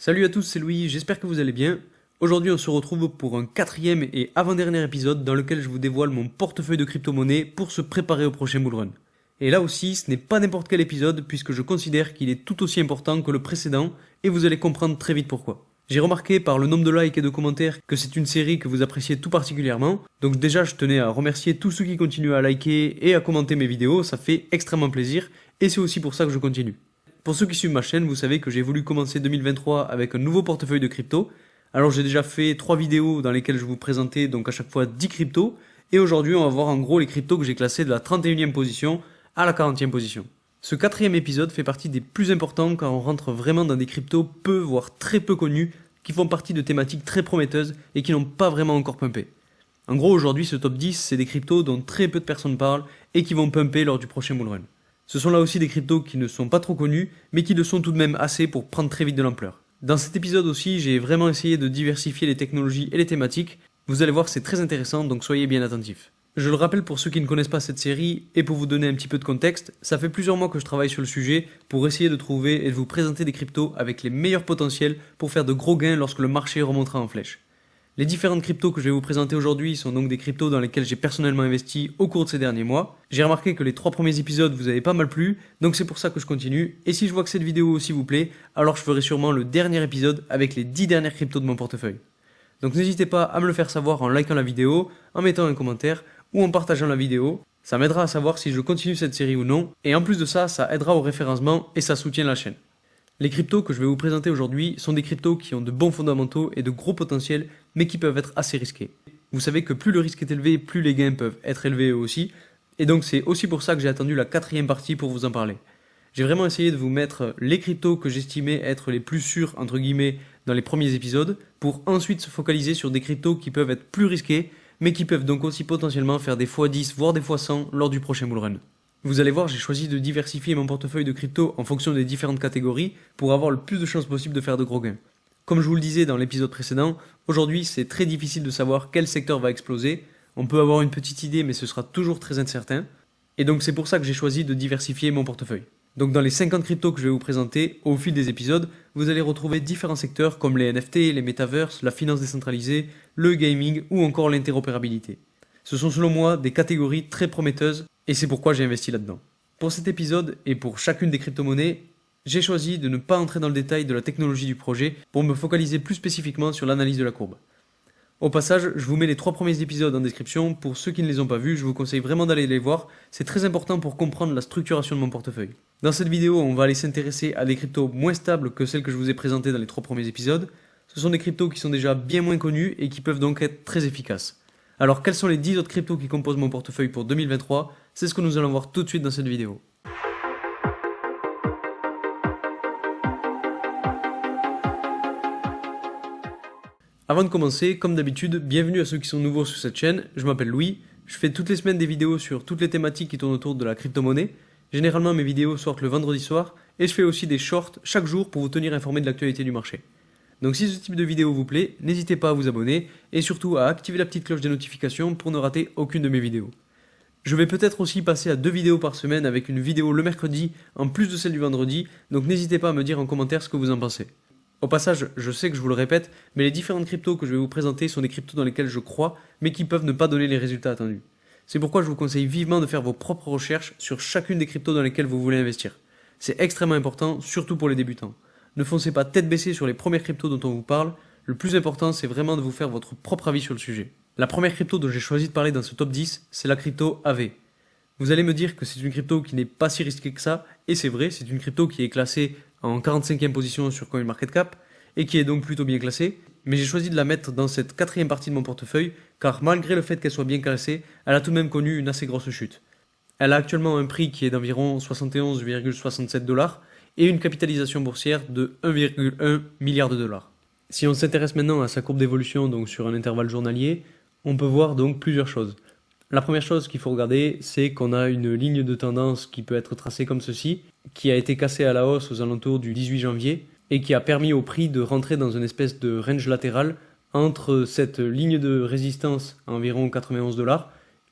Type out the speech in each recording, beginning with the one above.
Salut à tous, c'est Louis, j'espère que vous allez bien. Aujourd'hui on se retrouve pour un quatrième et avant-dernier épisode dans lequel je vous dévoile mon portefeuille de crypto-monnaies pour se préparer au prochain bullrun. Et là aussi, ce n'est pas n'importe quel épisode puisque je considère qu'il est tout aussi important que le précédent et vous allez comprendre très vite pourquoi. J'ai remarqué par le nombre de likes et de commentaires que c'est une série que vous appréciez tout particulièrement, donc déjà je tenais à remercier tous ceux qui continuent à liker et à commenter mes vidéos, ça fait extrêmement plaisir et c'est aussi pour ça que je continue. Pour ceux qui suivent ma chaîne, vous savez que j'ai voulu commencer 2023 avec un nouveau portefeuille de crypto. Alors j'ai déjà fait 3 vidéos dans lesquelles je vous présentais donc à chaque fois 10 cryptos. Et aujourd'hui on va voir en gros les cryptos que j'ai classés de la 31e position à la 40e position. Ce quatrième épisode fait partie des plus importants car on rentre vraiment dans des cryptos peu voire très peu connus qui font partie de thématiques très prometteuses et qui n'ont pas vraiment encore pumpé. En gros aujourd'hui ce top 10 c'est des cryptos dont très peu de personnes parlent et qui vont pumper lors du prochain bullrun. Ce sont là aussi des cryptos qui ne sont pas trop connus, mais qui le sont tout de même assez pour prendre très vite de l'ampleur. Dans cet épisode aussi, j'ai vraiment essayé de diversifier les technologies et les thématiques. Vous allez voir, c'est très intéressant, donc soyez bien attentifs. Je le rappelle pour ceux qui ne connaissent pas cette série, et pour vous donner un petit peu de contexte, ça fait plusieurs mois que je travaille sur le sujet pour essayer de trouver et de vous présenter des cryptos avec les meilleurs potentiels pour faire de gros gains lorsque le marché remontera en flèche. Les différentes cryptos que je vais vous présenter aujourd'hui sont donc des cryptos dans lesquels j'ai personnellement investi au cours de ces derniers mois. J'ai remarqué que les 3 premiers épisodes vous avez pas mal plu, donc c'est pour ça que je continue. Et si je vois que cette vidéo aussi vous plaît, alors je ferai sûrement le dernier épisode avec les 10 dernières cryptos de mon portefeuille. Donc n'hésitez pas à me le faire savoir en likant la vidéo, en mettant un commentaire ou en partageant la vidéo. Ça m'aidera à savoir si je continue cette série ou non. Et en plus de ça, ça aidera au référencement et ça soutient la chaîne. Les cryptos que je vais vous présenter aujourd'hui sont des cryptos qui ont de bons fondamentaux et de gros potentiels, mais qui peuvent être assez risqués. Vous savez que plus le risque est élevé, plus les gains peuvent être élevés eux aussi, et donc c'est aussi pour ça que j'ai attendu la 4e partie pour vous en parler. J'ai vraiment essayé de vous mettre les cryptos que j'estimais être les plus sûrs, entre guillemets, dans les premiers épisodes, pour ensuite se focaliser sur des cryptos qui peuvent être plus risqués, mais qui peuvent donc aussi potentiellement faire des x10, voire des x100 lors du prochain bullrun. Vous allez voir, j'ai choisi de diversifier mon portefeuille de crypto en fonction des différentes catégories pour avoir le plus de chances possible de faire de gros gains. Comme je vous le disais dans l'épisode précédent, aujourd'hui c'est très difficile de savoir quel secteur va exploser. On peut avoir une petite idée mais ce sera toujours très incertain. Et donc c'est pour ça que j'ai choisi de diversifier mon portefeuille. Donc dans les 50 cryptos que je vais vous présenter au fil des épisodes, vous allez retrouver différents secteurs comme les NFT, les metaverses, la finance décentralisée, le gaming ou encore l'interopérabilité. Ce sont selon moi des catégories très prometteuses et c'est pourquoi j'ai investi là-dedans. Pour cet épisode et pour chacune des crypto-monnaies, j'ai choisi de ne pas entrer dans le détail de la technologie du projet pour me focaliser plus spécifiquement sur l'analyse de la courbe. Au passage, je vous mets les 3 premiers épisodes en description. Pour ceux qui ne les ont pas vus, je vous conseille vraiment d'aller les voir. C'est très important pour comprendre la structuration de mon portefeuille. Dans cette vidéo, on va aller s'intéresser à des cryptos moins stables que celles que je vous ai présentées dans les 3 premiers épisodes. Ce sont des cryptos qui sont déjà bien moins connus et qui peuvent donc être très efficaces. Alors quels sont les 10 autres cryptos qui composent mon portefeuille pour 2023 ? C'est ce que nous allons voir tout de suite dans cette vidéo. Avant de commencer, comme d'habitude, bienvenue à ceux qui sont nouveaux sur cette chaîne. Je m'appelle Louis, je fais toutes les semaines des vidéos sur toutes les thématiques qui tournent autour de la crypto-monnaie. Généralement mes vidéos sortent le vendredi soir et je fais aussi des shorts chaque jour pour vous tenir informé de l'actualité du marché. Donc si ce type de vidéo vous plaît, n'hésitez pas à vous abonner et surtout à activer la petite cloche des notifications pour ne rater aucune de mes vidéos. Je vais peut-être aussi passer à 2 vidéos par semaine avec une vidéo le mercredi en plus de celle du vendredi, donc n'hésitez pas à me dire en commentaire ce que vous en pensez. Au passage, je sais que je vous le répète, mais les différentes cryptos que je vais vous présenter sont des cryptos dans lesquelles je crois, mais qui peuvent ne pas donner les résultats attendus. C'est pourquoi je vous conseille vivement de faire vos propres recherches sur chacune des cryptos dans lesquelles vous voulez investir. C'est extrêmement important, surtout pour les débutants. Ne foncez pas tête baissée sur les premières cryptos dont on vous parle, le plus important c'est vraiment de vous faire votre propre avis sur le sujet. La première crypto dont j'ai choisi de parler dans ce top 10, c'est la crypto AV. Vous allez me dire que c'est une crypto qui n'est pas si risquée que ça, et c'est vrai, c'est une crypto qui est classée en 45e position sur CoinMarketCap, et qui est donc plutôt bien classée, mais j'ai choisi de la mettre dans cette 4e partie de mon portefeuille, car malgré le fait qu'elle soit bien classée, elle a tout de même connu une assez grosse chute. Elle a actuellement un prix qui est d'environ 71,67 $, et une capitalisation boursière de 1,1 milliard de dollars. Si on s'intéresse maintenant à sa courbe d'évolution, donc sur un intervalle journalier, on peut voir donc plusieurs choses. La première chose qu'il faut regarder, c'est qu'on a une ligne de tendance qui peut être tracée comme ceci, qui a été cassée à la hausse aux alentours du 18 janvier, et qui a permis au prix de rentrer dans une espèce de range latéral entre cette ligne de résistance à environ 91 $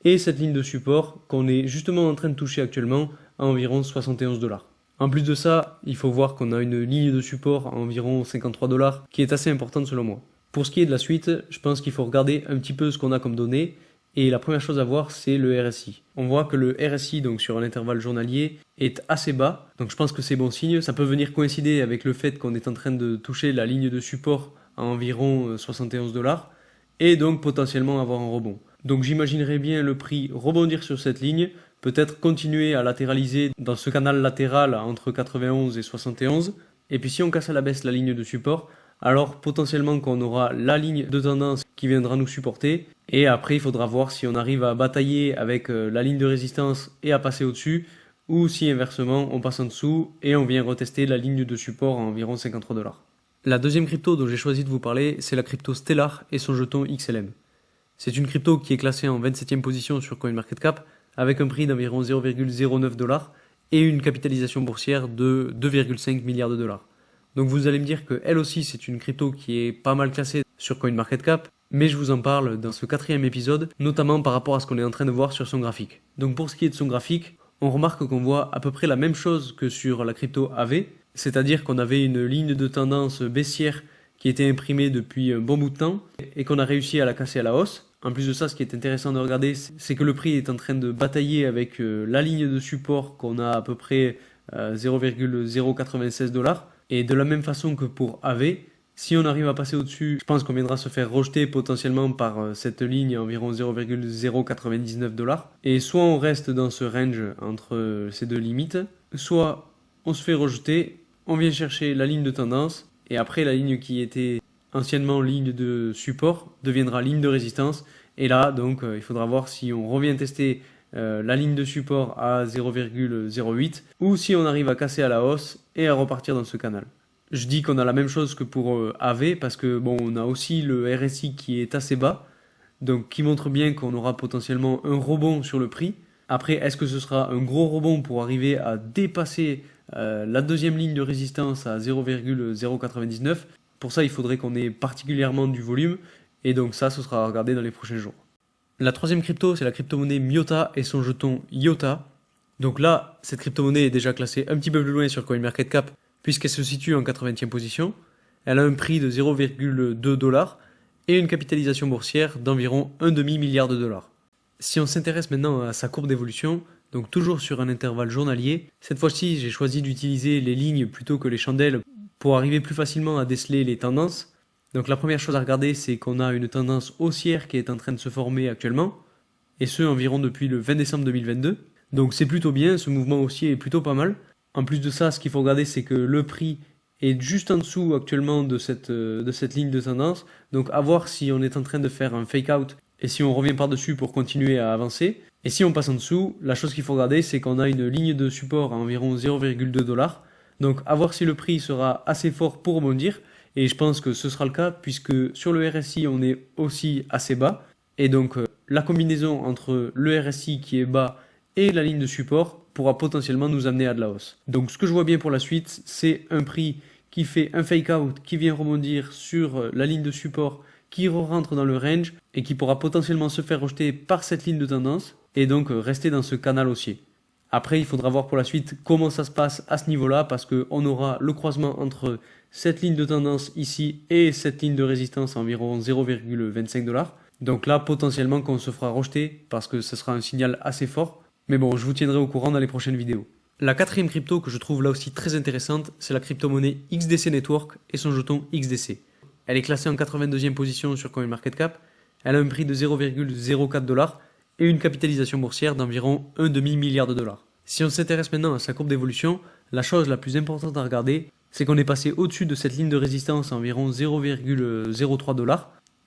et cette ligne de support qu'on est justement en train de toucher actuellement à environ 71 $. En plus de ça, il faut voir qu'on a une ligne de support à environ 53 $ qui est assez importante selon moi. Pour ce qui est de la suite, je pense qu'il faut regarder un petit peu ce qu'on a comme données. Et la première chose à voir, c'est le RSI. On voit que le RSI, donc sur un intervalle journalier, est assez bas. Donc je pense que c'est bon signe. Ça peut venir coïncider avec le fait qu'on est en train de toucher la ligne de support à environ 71 $. Et donc potentiellement avoir un rebond. Donc j'imaginerais bien le prix rebondir sur cette ligne, peut-être continuer à latéraliser dans ce canal latéral entre 91 et 71. Et puis si on casse à la baisse la ligne de support, alors potentiellement qu'on aura la ligne de tendance qui viendra nous supporter. Et après, il faudra voir si on arrive à batailler avec la ligne de résistance et à passer au-dessus, ou si inversement, on passe en dessous et on vient retester la ligne de support à environ 53 $. La deuxième crypto dont j'ai choisi de vous parler, c'est la crypto Stellar et son jeton XLM. C'est une crypto qui est classée en 27e position sur CoinMarketCap, avec un prix d'environ 0,09 $ et une capitalisation boursière de 2,5 milliards $. Donc vous allez me dire que elle aussi c'est une crypto qui est pas mal classée sur CoinMarketCap, mais je vous en parle dans ce 4e épisode, notamment par rapport à ce qu'on est en train de voir sur son graphique. Donc pour ce qui est de son graphique, on remarque qu'on voit à peu près la même chose que sur la crypto AV, c'est-à-dire qu'on avait une ligne de tendance baissière qui était imprimée depuis un bon bout de temps et qu'on a réussi à la casser à la hausse. En plus de ça, ce qui est intéressant de regarder, c'est que le prix est en train de batailler avec la ligne de support qu'on a à peu près 0,096 $. Et de la même façon que pour AV, si on arrive à passer au-dessus, je pense qu'on viendra se faire rejeter potentiellement par cette ligne à environ 0,099 $. Et soit on reste dans ce range entre ces deux limites, soit on se fait rejeter, on vient chercher la ligne de tendance, et après la ligne qui était anciennement ligne de support deviendra ligne de résistance. Et là, donc, il faudra voir si on revient tester la ligne de support à 0,08 ou si on arrive à casser à la hausse et à repartir dans ce canal. Je dis qu'on a la même chose que pour AV parce que bon, on a aussi le RSI qui est assez bas, donc qui montre bien qu'on aura potentiellement un rebond sur le prix. Après, est-ce que ce sera un gros rebond pour arriver à dépasser la deuxième ligne de résistance à 0,099? Pour ça, il faudrait qu'on ait particulièrement du volume et donc ça, ce sera à regarder dans les prochains jours. La troisième crypto, c'est la crypto-monnaie Myota et son jeton IOTA. Donc là, cette crypto-monnaie est déjà classée un petit peu plus loin sur CoinMarketCap puisqu'elle se situe en 80e position. Elle a un prix de 0,2 $ et une capitalisation boursière d'environ un demi-milliard de dollars. Si on s'intéresse maintenant à sa courbe d'évolution, donc toujours sur un intervalle journalier, cette fois-ci j'ai choisi d'utiliser les lignes plutôt que les chandelles pour arriver plus facilement à déceler les tendances. Donc la première chose à regarder, c'est qu'on a une tendance haussière qui est en train de se former actuellement, et ce environ depuis le 20 décembre 2022. Donc c'est plutôt bien, ce mouvement haussier est plutôt pas mal. En plus de ça, ce qu'il faut regarder, c'est que le prix est juste en dessous actuellement de cette ligne de tendance. Donc à voir si on est en train de faire un fake out et si on revient par-dessus pour continuer à avancer. Et si on passe en dessous, la chose qu'il faut regarder, c'est qu'on a une ligne de support à environ 0,2 $. Donc à voir si le prix sera assez fort pour rebondir. Et je pense que ce sera le cas puisque sur le RSI, on est aussi assez bas. Et donc la combinaison entre le RSI qui est bas et la ligne de support pourra potentiellement nous amener à de la hausse. Donc ce que je vois bien pour la suite, c'est un prix qui fait un fake out, qui vient rebondir sur la ligne de support, qui rentre dans le range et qui pourra potentiellement se faire rejeter par cette ligne de tendance et donc rester dans ce canal haussier. Après, il faudra voir pour la suite comment ça se passe à ce niveau-là parce qu'on aura le croisement entre cette ligne de tendance ici et cette ligne de résistance à environ 0,25 $. Donc là, potentiellement qu'on se fera rejeter parce que ce sera un signal assez fort. Mais bon, je vous tiendrai au courant dans les prochaines vidéos. La quatrième crypto que je trouve là aussi très intéressante, c'est la crypto-monnaie XDC Network et son jeton XDC. Elle est classée en 82e position sur CoinMarketCap. Elle a un prix de 0,04 $ et une capitalisation boursière d'environ un demi-milliard de dollars. Si on s'intéresse maintenant à sa courbe d'évolution, la chose la plus importante à regarder, c'est qu'on est passé au-dessus de cette ligne de résistance à environ 0,03 $.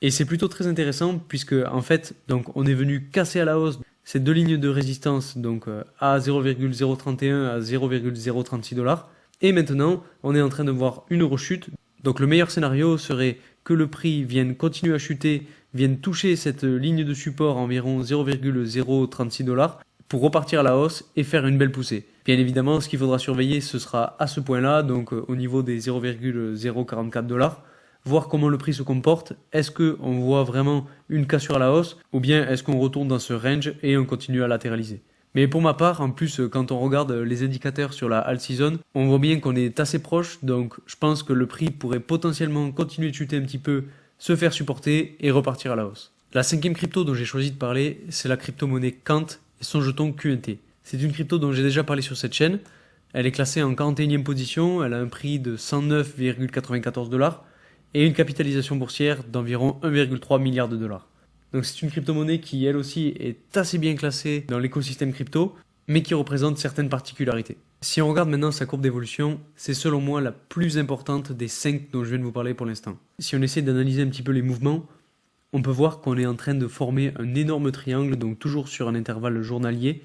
Et c'est plutôt très intéressant puisque en fait, donc on est venu casser à la hausse ces deux lignes de résistance, donc à 0,031 à 0,036 $. Et maintenant, on est en train de voir une rechute. Donc le meilleur scénario serait que le prix vienne continuer à chuter, vienne toucher cette ligne de support à environ 0,036 $ pour repartir à la hausse et faire une belle poussée. Bien évidemment, ce qu'il faudra surveiller, ce sera à ce point-là, donc au niveau des 0,044 $, voir comment le prix se comporte. Est-ce qu'on voit vraiment une cassure à la hausse ou bien est-ce qu'on retourne dans ce range et on continue à latéraliser? Mais pour ma part, en plus, quand on regarde les indicateurs sur la alt season, on voit bien qu'on est assez proche, donc je pense que le prix pourrait potentiellement continuer de chuter un petit peu, se faire supporter et repartir à la hausse. La cinquième crypto dont j'ai choisi de parler, c'est la crypto-monnaie Kant et son jeton QNT. C'est une crypto dont j'ai déjà parlé sur cette chaîne. Elle est classée en 41e position, elle a un prix de 109,94 $ et une capitalisation boursière d'environ 1,3 milliard de dollars. Donc c'est une crypto-monnaie qui elle aussi est assez bien classée dans l'écosystème crypto, mais qui représente certaines particularités. Si on regarde maintenant sa courbe d'évolution, c'est selon moi la plus importante des 5 dont je viens de vous parler pour l'instant. Si on essaie d'analyser un petit peu les mouvements, on peut voir qu'on est en train de former un énorme triangle, donc toujours sur un intervalle journalier,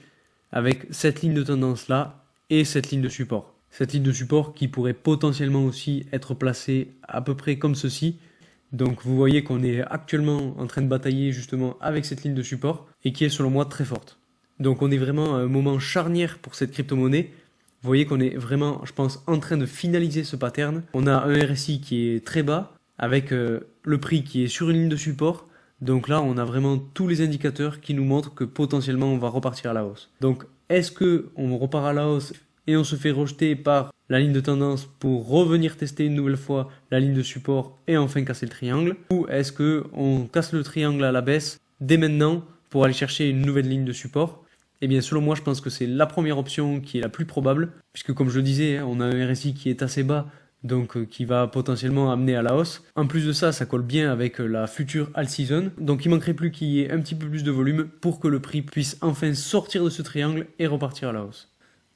avec cette ligne de tendance là et cette ligne de support. Cette ligne de support qui pourrait potentiellement aussi être placée à peu près comme ceci. Donc vous voyez qu'on est actuellement en train de batailler justement avec cette ligne de support et qui est selon moi très forte. Donc on est vraiment à un moment charnière pour cette crypto-monnaie. Vous voyez qu'on est vraiment, je pense, en train de finaliser ce pattern. On a un RSI qui est très bas avec le prix qui est sur une ligne de support. Donc là, on a vraiment tous les indicateurs qui nous montrent que potentiellement on va repartir à la hausse. Donc est-ce qu'on repart à la hausse et on se fait rejeter par la ligne de tendance pour revenir tester une nouvelle fois la ligne de support et enfin casser le triangle? Ou est-ce qu'on casse le triangle à la baisse dès maintenant pour aller chercher une nouvelle ligne de support? Eh bien selon moi je pense que c'est la première option qui est la plus probable, puisque comme je le disais, on a un RSI qui est assez bas, donc qui va potentiellement amener à la hausse. En plus de ça, ça colle bien avec la future alt season, donc il manquerait plus qu'il y ait un petit peu plus de volume pour que le prix puisse enfin sortir de ce triangle et repartir à la hausse.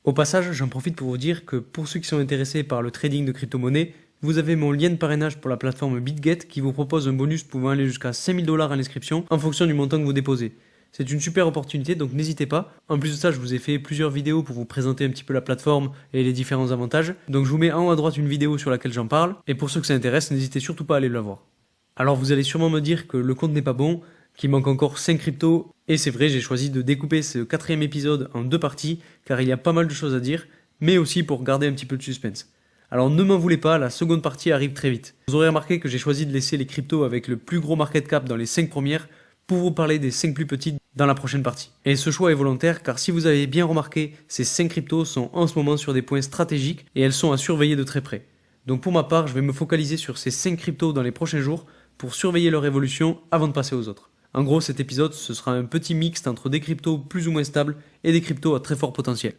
Au passage, j'en profite pour vous dire que pour ceux qui sont intéressés par le trading de crypto-monnaie, vous avez mon lien de parrainage pour la plateforme BitGet qui vous propose un bonus pouvant aller jusqu'à 5 000 $ à l'inscription en fonction du montant que vous déposez. C'est une super opportunité, donc n'hésitez pas. En plus de ça, je vous ai fait plusieurs vidéos pour vous présenter un petit peu la plateforme et les différents avantages. Donc je vous mets en haut à droite une vidéo sur laquelle j'en parle. Et pour ceux que ça intéresse, n'hésitez surtout pas à aller la voir. Alors vous allez sûrement me dire que le compte n'est pas bon, qu'il manque encore 5 cryptos. Et c'est vrai, j'ai choisi de découper ce 4e épisode en 2 parties, car il y a pas mal de choses à dire, mais aussi pour garder un petit peu de suspense. Alors ne m'en voulez pas, la seconde partie arrive très vite. Vous aurez remarqué que j'ai choisi de laisser les cryptos avec le plus gros market cap dans les 5 premières, pour vous parler des 5 plus petites dans la prochaine partie. Et ce choix est volontaire car si vous avez bien remarqué, ces 5 cryptos sont en ce moment sur des points stratégiques et elles sont à surveiller de très près. Donc pour ma part, je vais me focaliser sur ces 5 cryptos dans les prochains jours pour surveiller leur évolution avant de passer aux autres. En gros, cet épisode, ce sera un petit mixte entre des cryptos plus ou moins stables et des cryptos à très fort potentiel.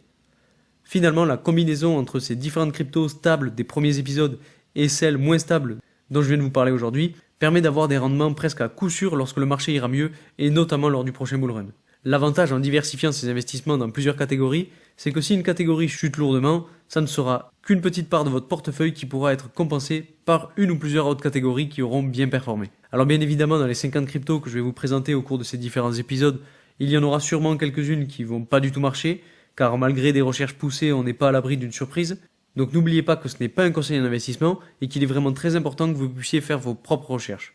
Finalement, la combinaison entre ces différentes cryptos stables des premiers épisodes et celles moins stables dont je viens de vous parler aujourd'hui permet d'avoir des rendements presque à coup sûr lorsque le marché ira mieux et notamment lors du prochain bullrun. L'avantage en diversifiant ses investissements dans plusieurs catégories, c'est que si une catégorie chute lourdement, ça ne sera qu'une petite part de votre portefeuille qui pourra être compensée par une ou plusieurs autres catégories qui auront bien performé. Alors bien évidemment, dans les 50 cryptos que je vais vous présenter au cours de ces différents épisodes, il y en aura sûrement quelques-unes qui vont pas du tout marcher, car malgré des recherches poussées, on n'est pas à l'abri d'une surprise. Donc n'oubliez pas que ce n'est pas un conseil d'investissement et qu'il est vraiment très important que vous puissiez faire vos propres recherches.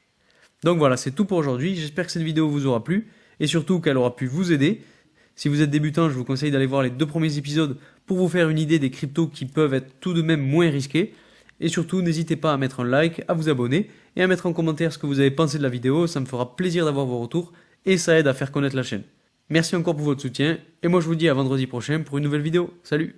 Donc voilà, c'est tout pour aujourd'hui, j'espère que cette vidéo vous aura plu et surtout qu'elle aura pu vous aider. Si vous êtes débutant, je vous conseille d'aller voir les 2 premiers épisodes pour vous faire une idée des cryptos qui peuvent être tout de même moins risqués. Et surtout, n'hésitez pas à mettre un like, à vous abonner et à mettre en commentaire ce que vous avez pensé de la vidéo, ça me fera plaisir d'avoir vos retours et ça aide à faire connaître la chaîne. Merci encore pour votre soutien et moi je vous dis à vendredi prochain pour une nouvelle vidéo. Salut!